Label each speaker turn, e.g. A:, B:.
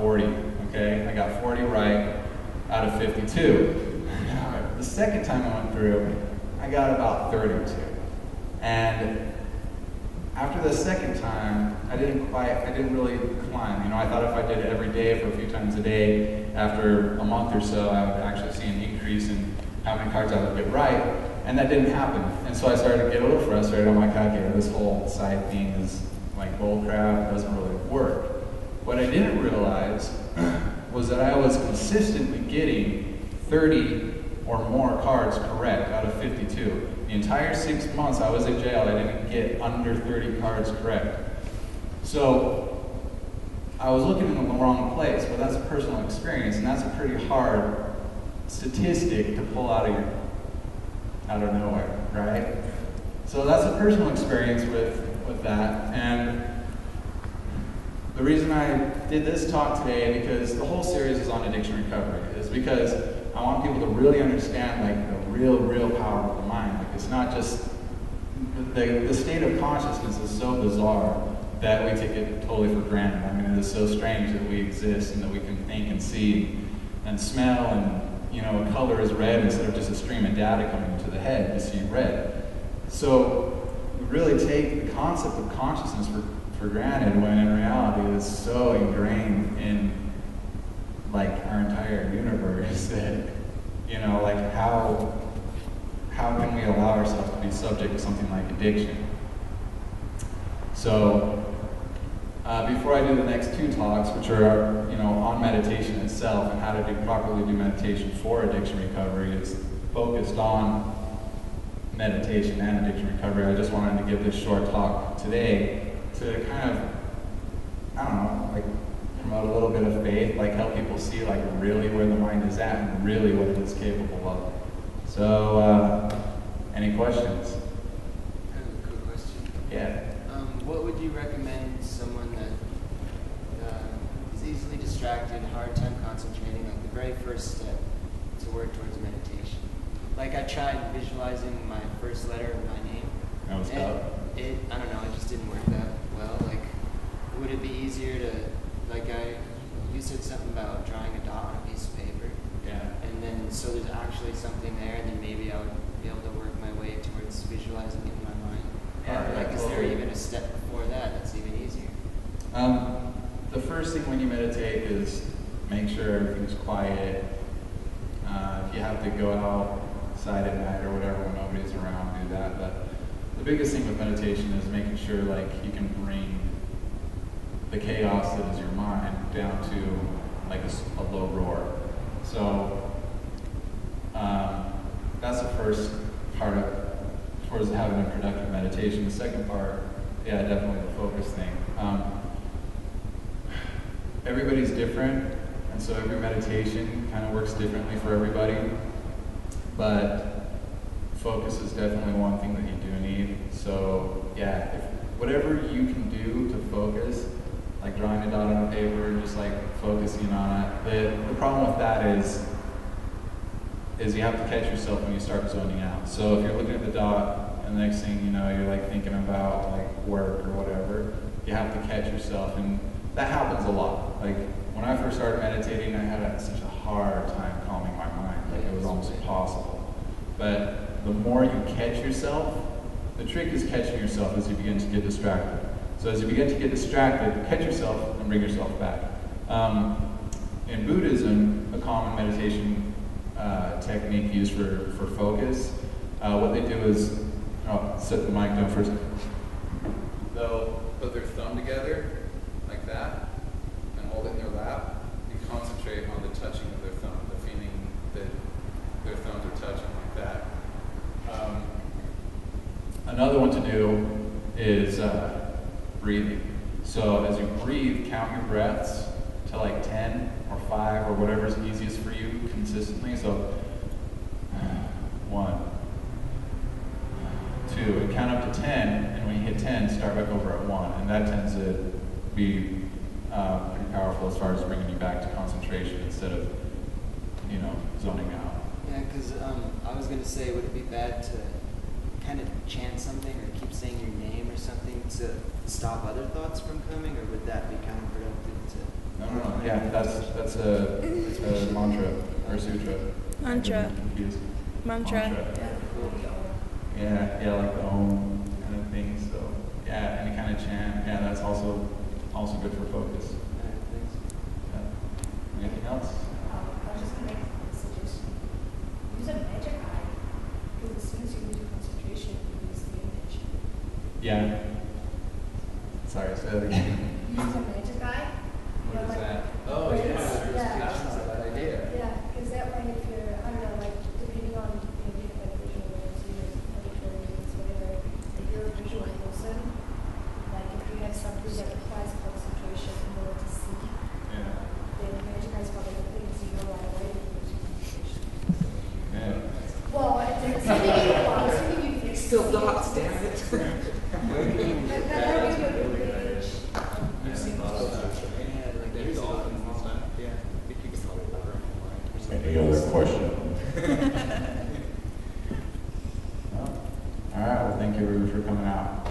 A: 40, okay? I got 40 right out of 52. The second time I went through, I got about 32. And after the second time, I didn't really climb. You know, I thought if I did it every day for a few times a day, after a month or so, I would actually see an increase in how many cards I would get right, and that didn't happen. And so I started to get a little frustrated. I'm like, okay, this whole side thing is like bull crap, it doesn't really work. What I didn't realize was that I was consistently getting 30 or more cards correct out of 52. The entire 6 months I was in jail, I didn't get under 30 cards correct. So I was looking in the wrong place, but that's a personal experience, and that's a pretty hard statistic to pull out of nowhere, right? So that's a personal experience with that. And the reason I did this talk today, because the whole series is on addiction recovery, is because I want people to really understand like the real power of the mind. Like it's not just, the state of consciousness is so bizarre that we take it totally for granted. I mean, it is so strange that we exist and that we can think and see and smell, and you know, a color is red instead of just a stream of data coming into the head to see red. So we really take the concept of consciousness for granted, when in reality it's so ingrained in like our entire universe that, you know, like how can we allow ourselves to be subject to something like addiction? So before I do the next two talks, which are, you know, on meditation itself and how to properly do meditation for addiction recovery, is focused on meditation and addiction recovery. I just wanted to give this short talk today to kind of, I don't know, like promote a little bit of faith, like help people see like really where the mind is at and really what it is capable of. So, any questions?
B: I have a quick question.
A: Yeah.
B: What would you recommend someone that is easily distracted, hard time concentrating, like the very first step to work towards meditation? Like I tried visualizing my first letter of my name.
A: That was tough.
B: I don't know, it just didn't work that well. Like, would it be easier to, you said something about drawing a dot on a piece of paper.
A: Yeah.
B: And then, so there's actually something there, and then maybe I would be able to work my way towards visualizing it in my mind.
A: Yeah,
B: Like, is there
A: totally.
B: even a step before that that's even easier?
A: The first thing when you meditate is make sure everything's quiet. If you have to go outside at night or whatever when nobody's around, do that. But the biggest thing with meditation is making sure like you can bring the chaos that is your mind down to like a low roar. So that's the first part of towards having a productive meditation. The second part, yeah, definitely the focus thing. Everybody's different, and so every meditation kind of works differently for everybody. But focus is definitely one thing that you do need. So yeah, if whatever you can do to focus, like drawing a dot on a paper, just like focusing on it. The problem with that is you have to catch yourself when you start zoning out. So if you're looking at the dot and the next thing you know, you're like thinking about like work or whatever, you have to catch yourself, and that happens a lot. Like when I first started meditating, I had such a hard time calming my mind. Like it was almost impossible. But the more you catch yourself, the trick is catching yourself as you begin to get distracted. So as you begin to get distracted, catch yourself and bring yourself back. In Buddhism, a common meditation technique used for focus, what they do is, set the mic down first. They'll put their thumb together like that and hold it in their lap and concentrate on the touching of their thumb, the feeling that their thumbs are touching like that. Another one to do is breathing. So as you breathe, count your breaths to like 10 or 5 or whatever's easiest for you consistently. So 1, 2, and count up to 10, and when you hit 10, start back over at 1, and that tends to be pretty powerful as far as bringing you back to concentration instead of, zoning out.
B: Yeah, because I was going to say, would it be bad to kind of chant something or keep saying your name or something to stop other thoughts from coming, or would that be counterproductive to...
A: No, Yeah, that's a mantra or sutra.
C: Mantra.
A: I'm confused.
C: Mantra.
A: Yeah, like the Om kind of thing. So yeah, any kind of chant. Yeah, that's also good for focus. Yeah. Anything else?
D: I was just going to make a suggestion. Use a magic eye, because as soon as you lose your concentration, you lose the image.
A: Yeah. Sorry, say that again.
D: Use a magic eye.
A: What is that?
D: Oh, yeah.
A: That's a bad idea.
D: Yeah, because that way if you're, I don't know, like, depending on, different visual literacy or auditory needs, whatever, if you're a visual person, like if you have something that requires concentration in order to see,
A: Yeah.
D: then magic eye is probably the thing, so you know right away that you lose your concentration.
A: Yeah.
D: Well, assuming you can
E: Still
D: see
E: dots,
D: it.
E: damn it.
D: But that'll give you a good gauge.
A: Any other question? All right, well, thank you everyone for coming out.